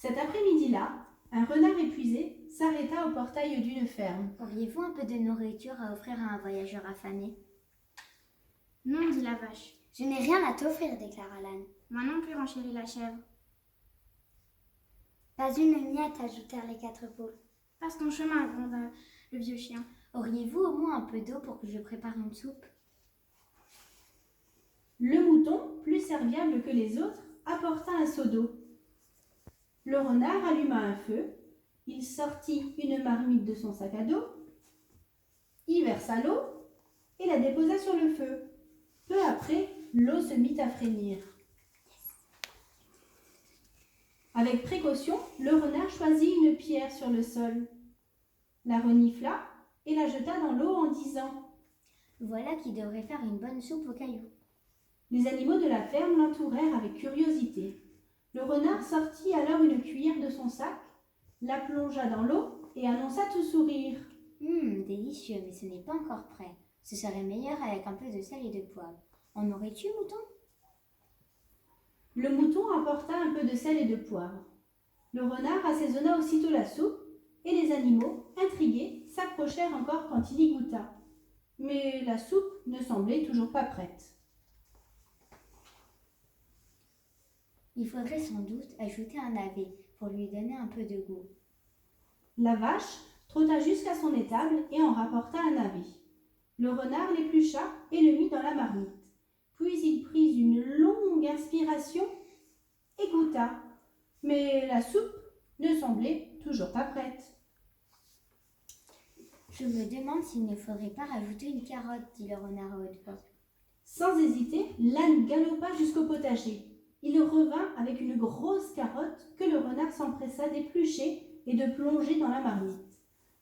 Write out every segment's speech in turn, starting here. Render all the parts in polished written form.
Cet après-midi-là, un renard épuisé s'arrêta au portail d'une ferme. Auriez-vous un peu de nourriture à offrir à un voyageur affamé? Non, dit la vache. Je n'ai rien à t'offrir, déclara l'âne. Moi non plus, renchérit la chèvre. Pas une miette, ajoutèrent les 4 poules. Passe ton chemin, gronda le vieux chien. Auriez-vous au moins un peu d'eau pour que je prépare une soupe? Le mouton, plus serviable que les autres, apporta un seau d'eau. Le renard alluma un feu, il sortit une marmite de son sac à dos, y versa l'eau et la déposa sur le feu. Peu après, l'eau se mit à frémir. Avec précaution, le renard choisit une pierre sur le sol, la renifla et la jeta dans l'eau en disant « Voilà qui devrait faire une bonne soupe aux cailloux. » Les animaux de la ferme l'entourèrent avec curiosité. Le renard sortit alors une cuillère de son sac, la plongea dans l'eau et annonça tout sourire. Délicieux, mais ce n'est pas encore prêt. Ce serait meilleur avec un peu de sel et de poivre. En aurais-tu, mouton? Le mouton apporta un peu de sel et de poivre. Le renard assaisonna aussitôt la soupe et les animaux, intrigués, s'approchèrent encore quand il y goûta. Mais la soupe ne semblait toujours pas prête. Il faudrait sans doute ajouter un navet pour lui donner un peu de goût. La vache trotta jusqu'à son étable et en rapporta un navet. Le renard l'éplucha et le mit dans la marmite. Puis il prit une longue inspiration et goûta. Mais la soupe ne semblait toujours pas prête. Je me demande s'il ne faudrait pas rajouter une carotte, dit le renard à haute voix. Sans hésiter, l'âne galopa jusqu'au potager. Il revint avec une grosse carotte que le renard s'empressa d'éplucher et de plonger dans la marmite.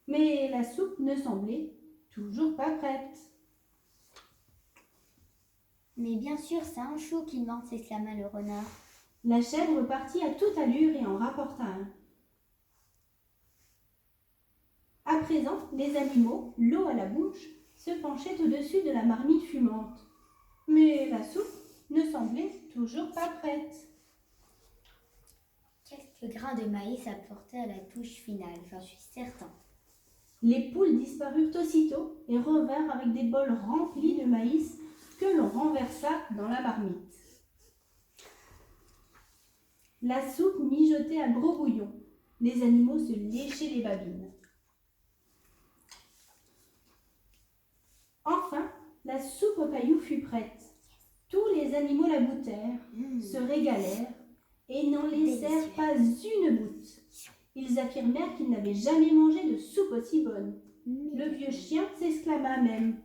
Mais la soupe ne semblait toujours pas prête. Mais bien sûr, c'est un chou qu'il manque, s'exclama le renard. La chèvre partit à toute allure et en rapporta un. À présent, les animaux, l'eau à la bouche, se penchaient au-dessus de la marmite fumante. Mais la soupe ne semblait toujours pas prête. Quelques grains de maïs apportaient à la touche finale, j'en suis certain. Les poules disparurent aussitôt et revinrent avec des bols remplis de maïs que l'on renversa dans la marmite. La soupe mijotait à gros bouillon. Les animaux se léchaient les babines. Enfin, la soupe aux cailloux fut prête. Tous les animaux la goûtèrent, se régalèrent et n'en laissèrent pas une goutte. Ils affirmèrent qu'ils n'avaient jamais mangé de soupe aussi bonne. Le vieux chien s'exclama même.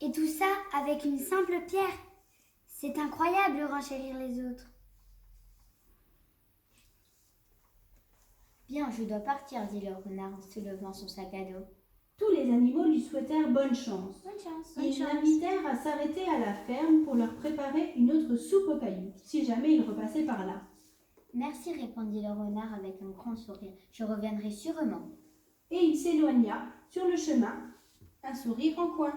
Et tout ça avec une simple pierre. C'est incroyable, renchérirent les autres. Bien, je dois partir, dit le renard en soulevant son sac à dos. Tous les animaux lui souhaitèrent bonne chance. Bonne chance. Ils l'invitèrent à s'arrêter à la ferme pour leur préparer une autre soupe aux cailloux, si jamais ils repassaient par là. Merci, répondit le renard avec un grand sourire. Je reviendrai sûrement. Et il s'éloigna sur le chemin, un sourire en coin.